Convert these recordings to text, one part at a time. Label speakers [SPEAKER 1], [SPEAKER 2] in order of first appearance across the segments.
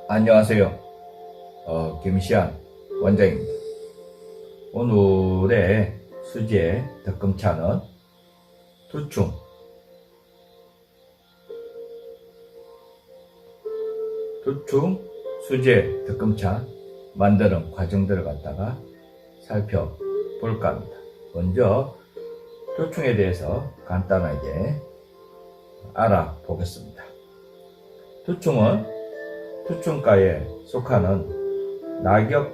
[SPEAKER 1] 안녕하세요. 김시안 원장입니다. 오늘의 수제 덕금차는 두충, 수제 덕금차 만드는 과정들을 갖다가 살펴볼까 합니다. 먼저 두충에 대해서 간단하게 알아보겠습니다. 두충은 두충가에 속하는 낙엽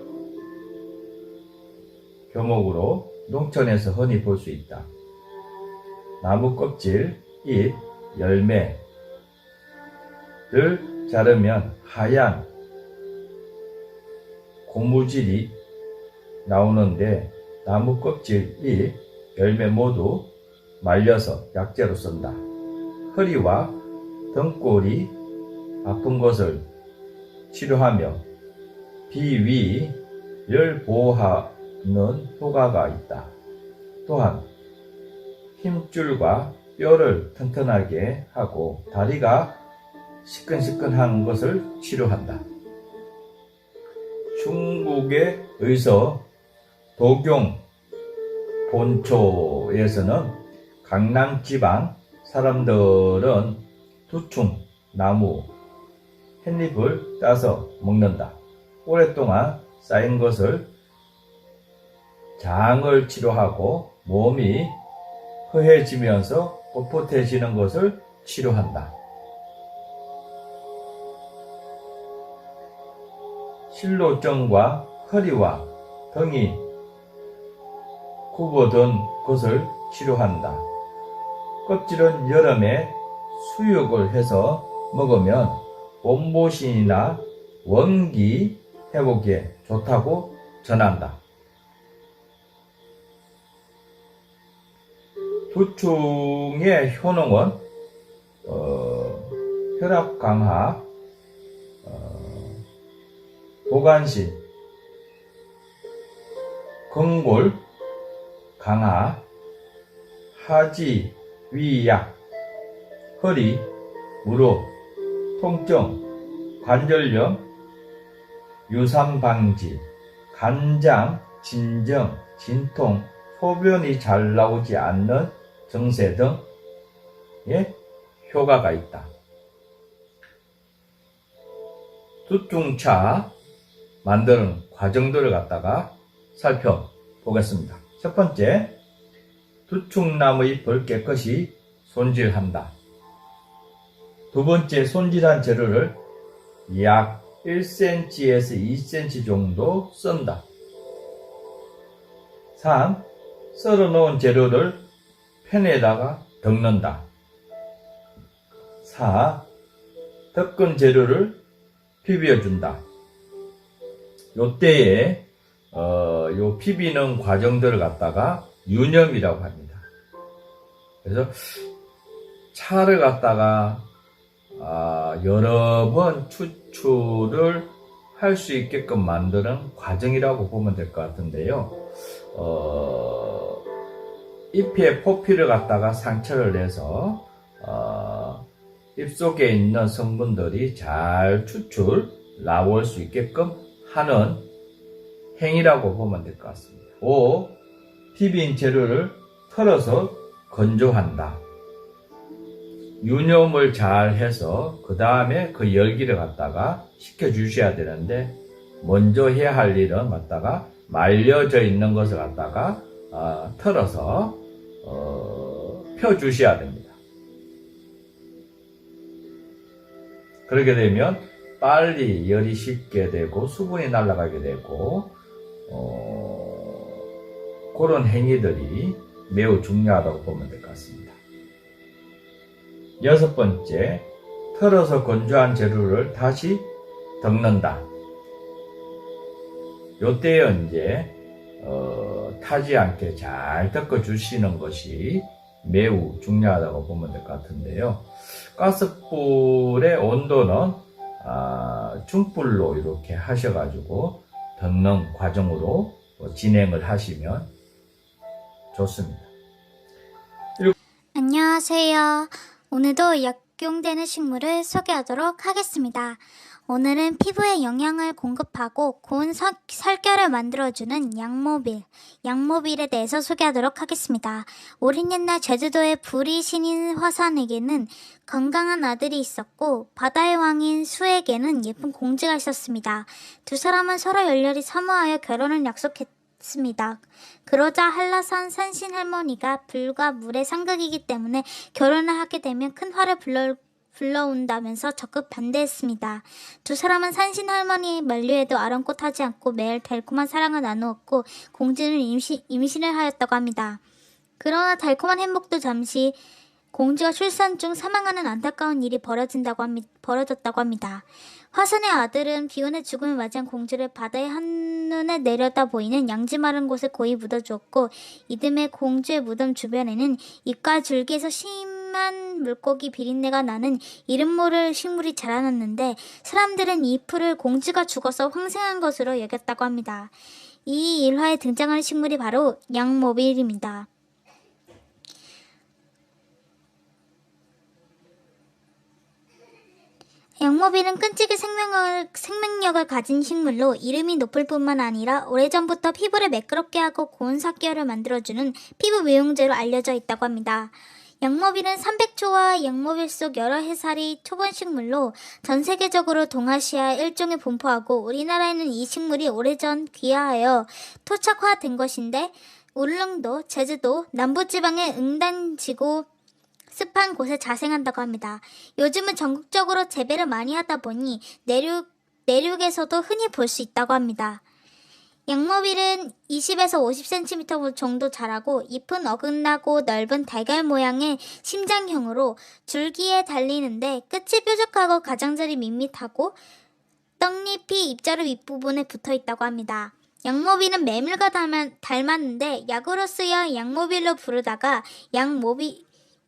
[SPEAKER 1] 교목으로 농촌에서 흔히 볼 수 있다. 나무 껍질, 잎, 열매를 자르면 하얀 고무질이 나오는데 나무 껍질, 잎, 열매 모두 말려서 약재로 쓴다. 허리와 등골이 아픈 것을 치료하며 비위를 보호하는 효과가 있다. 또한 힘줄과 뼈를 튼튼하게 하고 다리가 시끈시끈한 것을 치료한다. 중국의 의서 도경 본초에서는 강남지방 사람들은 두충 나무 햇잎을 따서 먹는다. 오랫동안 쌓인 것을 장을 치료하고 몸이 허해지면서 뻣뻣해지는 것을 치료한다. 실로증과 허리와 등이 굽어든 것을 치료한다. 껍질은 여름에 수육을 해서 먹으면 몸보신이나 원기 회복에 좋다고 전한다. 두충의 효능은 혈압 강화, 보관신, 근골 강화, 하지, 위약, 허리, 무릎, 통증, 관절염, 유산 방지, 간장, 진정, 진통, 소변이 잘 나오지 않는 증세 등의 효과가 있다. 두충차 만드는 과정들을 갖다가 살펴보겠습니다. 첫 번째, 두충나무 잎을 깨끗이 손질한다. 두 번째, 손질한 재료를 약 1cm에서 2cm 정도 썬다. 3. 썰어놓은 재료를 팬에다가 덮는다. 4. 덮은 재료를 비벼준다. 요때에 요 비비는 과정들을 갖다가 유념이라고 합니다. 그래서 차를 갖다가 여러 번 추출을 할 수 있게끔 만드는 과정이라고 보면 될 것 같은데요. 잎에 포피를 갖다가 상처를 내서 잎속에 있는 성분들이 잘 추출 나올 수 있게끔 하는 행위라고 보면 될 것 같습니다. 5. 비빈 재료를 털어서 건조한다. 유념을 잘 해서 그 다음에 그 열기를 갖다가 식혀 주셔야 되는데 먼저 해야 할 일은 갖다가 말려져 있는 것을 갖다가 털어서 펴 주셔야 됩니다. 그렇게 되면 빨리 열이 식게 되고 수분이 날아가게 되고 그런 행위들이 매우 중요하다고 보면 될 것 같습니다. 여섯 번째, 털어서 건조한 재료를 다시 덮는다. 요때에 이제 타지 않게 잘 덮어 주시는 것이 매우 중요하다고 보면 될 것 같은데요. 가스불의 온도는 중불로 이렇게 하셔가지고 덮는 과정으로 진행을 하시면 좋습니다.
[SPEAKER 2] 안녕하세요. 오늘도 약용되는 식물을 소개하도록 하겠습니다. 오늘은 피부에 영양을 공급하고 고운 살결을 만들어주는 양모빌에 대해서 소개하도록 하겠습니다. 오랜 옛날 제주도의 불이 신인 화산에게는 건강한 아들이 있었고 바다의 왕인 수에게는 예쁜 공주가 있었습니다. 두 사람은 서로 열렬히 사모하여 결혼을 약속했습니다. 그러자 한라산 산신 할머니가 불과 물의 상극이기 때문에 결혼을 하게 되면 큰 화를 불러온다면서 적극 반대했습니다. 두 사람은 산신 할머니의 만류에도 아랑곳하지 않고 매일 달콤한 사랑을 나누었고 공주는 임신을 하였다고 합니다. 그러나 달콤한 행복도 잠시 공주가 출산 중 사망하는 안타까운 일이 벌어졌다고 합니다. 화산의 아들은 비운의 죽음을 맞이한 공주를 바다의 한눈에 내려다 보이는 양지 마른 곳에 고이 묻어주었고 이듬해 공주의 무덤 주변에는 잎과 줄기에서 심한 물고기 비린내가 나는 이름 모를 식물이 자라났는데 사람들은 이 풀을 공주가 죽어서 황생한 것으로 여겼다고 합니다. 이 일화에 등장하는 식물이 바로 양모빌입니다. 양모빌은 끈질긴 생명력을 가진 식물로 이름이 높을 뿐만 아니라 오래전부터 피부를 매끄럽게 하고 고운 살결을 만들어주는 피부 미용제로 알려져 있다고 합니다. 양모빌은 300초와 양모빌 속 여러 해살이 초본 식물로 전 세계적으로 동아시아 일종에 분포하고 우리나라에는 이 식물이 오래전 귀화하여 토착화된 것인데 울릉도, 제주도, 남부지방의 응단지구 습한 곳에 자생한다고 합니다. 요즘은 전국적으로 재배를 많이 하다 보니 내륙에서도 흔히 볼 수 있다고 합니다. 양모빌은 20에서 50cm 정도 자라고 잎은 어긋나고 넓은 달걀 모양의 심장형으로 줄기에 달리는데 끝이 뾰족하고 가장자리 밋밋하고 떡잎이 잎자루 윗부분에 붙어 있다고 합니다. 양모빌은 메밀과 닮았는데 약으로 쓰여 양모빌로 부르다가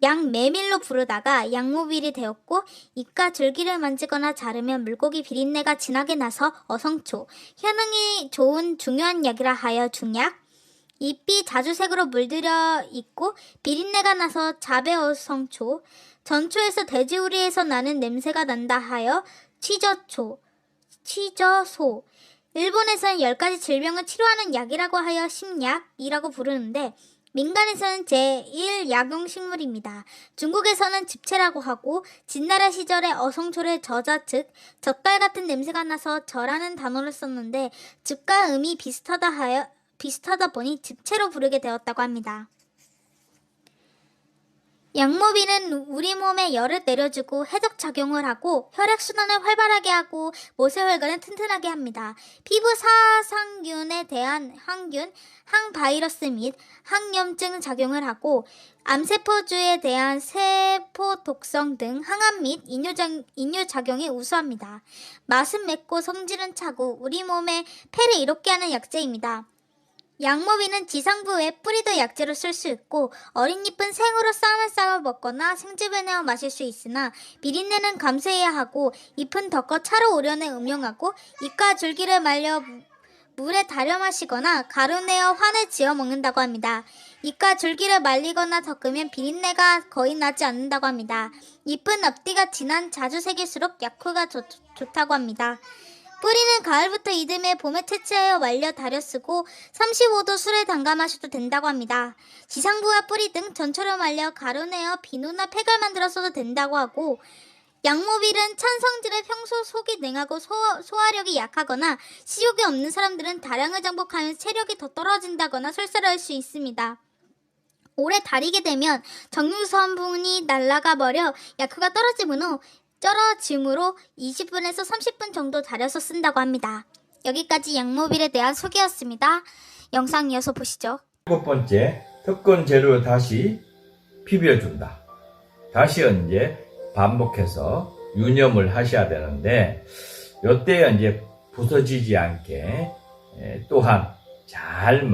[SPEAKER 2] 양메밀로 부르다가 양모빌이 되었고 잎과 줄기를 만지거나 자르면 물고기 비린내가 진하게 나서 어성초, 효능이 좋은 중요한 약이라 하여 중약, 잎이 자주색으로 물들여 있고 비린내가 나서 자배어성초, 전초에서 돼지우리에서 나는 냄새가 난다 하여 취저소, 일본에서는 10가지 질병을 치료하는 약이라고 하여 심약이라고 부르는데 민간에서는 제1약용식물입니다. 중국에서는 집채라고 하고 진나라 시절에 어성초를 저자 즉 젓갈 같은 냄새가 나서 저라는 단어를 썼는데 즙과 음이 비슷하다 보니 집채로 부르게 되었다고 합니다. 양모빌은 우리 몸에 열을 내려주고 해독 작용을 하고 혈액순환을 활발하게 하고 모세혈관을 튼튼하게 합니다. 피부 사상균에 대한 항균, 항바이러스 및 항염증 작용을 하고 암세포주에 대한 세포 독성 등 항암 및 이뇨 작용에 우수합니다. 맛은 맵고 성질은 차고 우리 몸에 폐를 이롭게 하는 약재입니다. 양모빌은 지상부 외 뿌리도 약재로 쓸 수 있고 어린 잎은 생으로 쌈을 싸워 먹거나 생즙을 내어 마실 수 있으나 비린내는 감수해야 하고 잎은 덮어 차로 우려내 음용하고 잎과 줄기를 말려 물에 달여 마시거나 가루 내어 환을 지어 먹는다고 합니다. 잎과 줄기를 말리거나 덮으면 비린내가 거의 나지 않는다고 합니다. 잎은 앞뒤가 진한 자주색일수록 약효가 좋다고 합니다. 뿌리는 가을부터 이듬해 봄에 채취하여 말려 달여 쓰고 35도 술에 담가 마셔도 된다고 합니다. 지상부와 뿌리 등 전초를 말려 가루내어 비누나 팩을 만들어 써도 된다고 하고 양모빌은 찬 성질에 평소 속이 냉하고 소화력이 약하거나 식욕이 없는 사람들은 다량을 정복하면 체력이 더 떨어진다거나 설사를 할 수 있습니다. 오래 다리게 되면 정유성분이 날아가 버려 약효가 떨어짐으로 20분에서 30분 정도 달여서 쓴다고 합니다. 여기까지 양모빌에 대한 소개였습니다. 영상 이어서 보시죠.
[SPEAKER 1] 7번째, 특권 재료를 다시 비벼준다. 다시 이제 반복해서 유념을 하셔야 되는데 요때 이제 부서지지 않게 또한 잘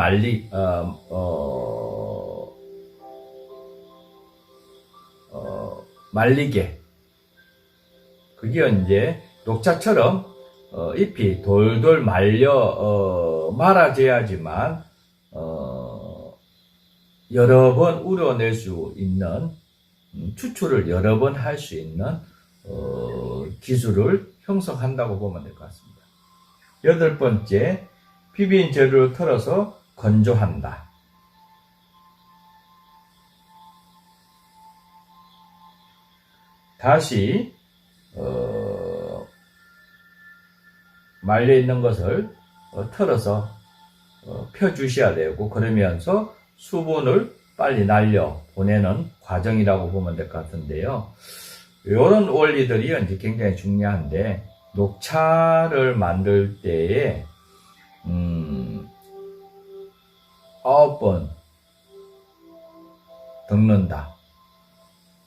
[SPEAKER 1] 말리게 그게 이제 녹차처럼 잎이 돌돌 말아져야지만 여러 번 우려낼 수 있는 추출을 여러 번 할 수 있는 기술을 형성한다고 보면 될 것 같습니다. 8번째, 비빈 재료를 털어서 건조한다. 다시 말려있는 것을 털어서 펴주셔야 되고, 그러면서 수분을 빨리 날려 보내는 과정이라고 보면 될 것 같은데요. 이런 원리들이 이제 굉장히 중요한데, 녹차를 만들 때에 9번 덮는다.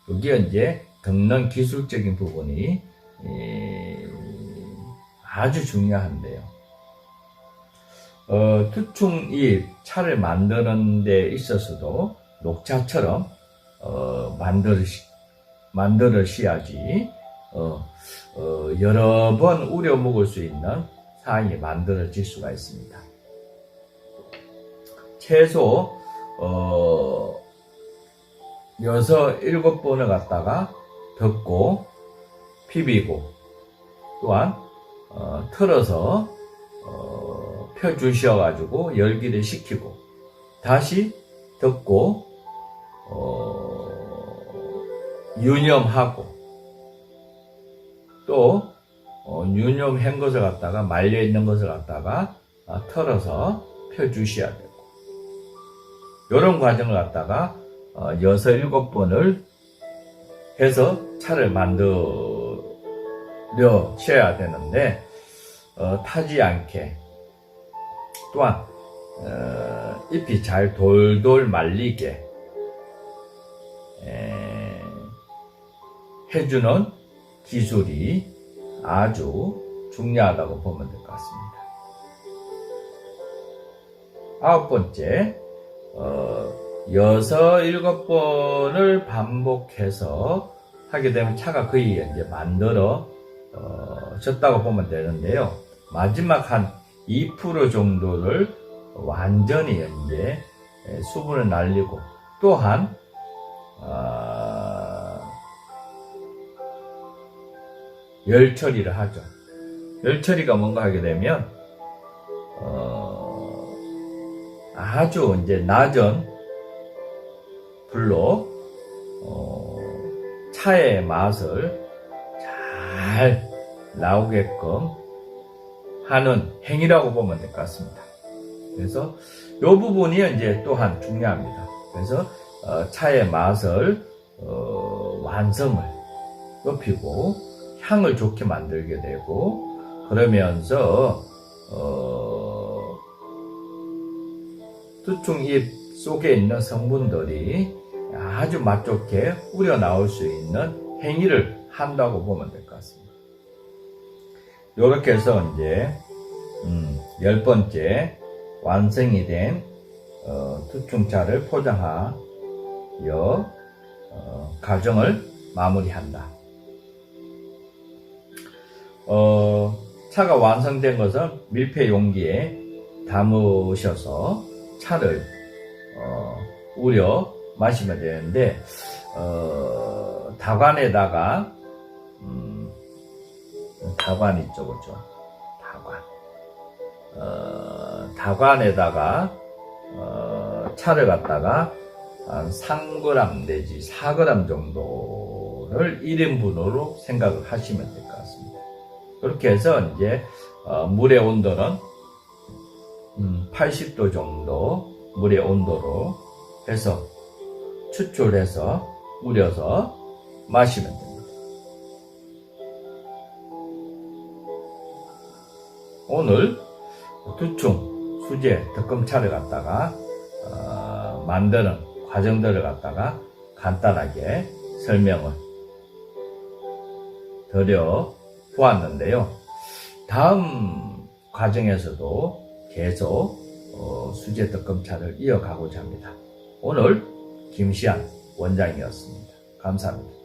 [SPEAKER 1] 여기에 이제 덮는 기술적인 부분이 아주 중요한데요. 투충잎 차를 만드는 데 있어서도 녹차처럼 만들으셔야지 여러 번 우려 먹을 수 있는 사항이 만들어질 수가 있습니다. 최소 6, 7번을 갖다가 덮고 비비고, 또한 틀어서 펴주셔가지고 열기를 식히고, 다시 덮고 유념하고, 또 유념한 것을 갖다가 말려있는 것을 갖다가 털어서 펴주셔야 되고, 이런 과정을 갖다가 6, 7번을 해서 차를 만들려셔야 되는데, 타지 않게, 또한 잎이 잘 돌돌 말리게 해주는 기술이 아주 중요하다고 보면 될 것 같습니다. 9번째, 6, 7번을 반복해서 하게 되면 차가 거의 이제 만들어졌다고 보면 되는데요. 마지막 한 2% 정도를 완전히 이제 수분을 날리고, 또한 열 처리를 하죠. 열 처리가 뭔가 하게 되면 아주 이제 낮은 불로 차의 맛을 잘 나오게끔 하는 행위라고 보면 될 것 같습니다. 그래서 이 부분이 이제 또한 중요합니다. 그래서 차의 맛을 완성을 높이고 향을 좋게 만들게 되고, 그러면서 투충잎 속에 있는 성분들이 아주 맛 좋게 우려나올 수 있는 행위를 한다고 보면 될 것 같습니다. 이렇게 해서 이제 10번째 완성이 된 투충차를 포장하여 과정을 마무리한다. 차가 완성된 것은 밀폐 용기에 담으셔서 차를 우려 마시면 되는데, 다관에다가 다관 있죠, 그렇죠? 다관에다가 차를 갖다가 한 3g 내지 4g 정도를 1인분으로 생각을 하시면 될 것 같습니다. 그렇게 해서 이제 물의 온도는 80도 정도 물의 온도로 해서 추출해서 우려서 마시면 됩니다. 오늘 투충 수제 덕금차를 갖다가 만드는 과정들을 갖다가 간단하게 설명을 드려 보았는데요. 다음 과정에서도 계속 수제 덕금차를 이어가고자 합니다. 오늘 김시안 원장이었습니다. 감사합니다.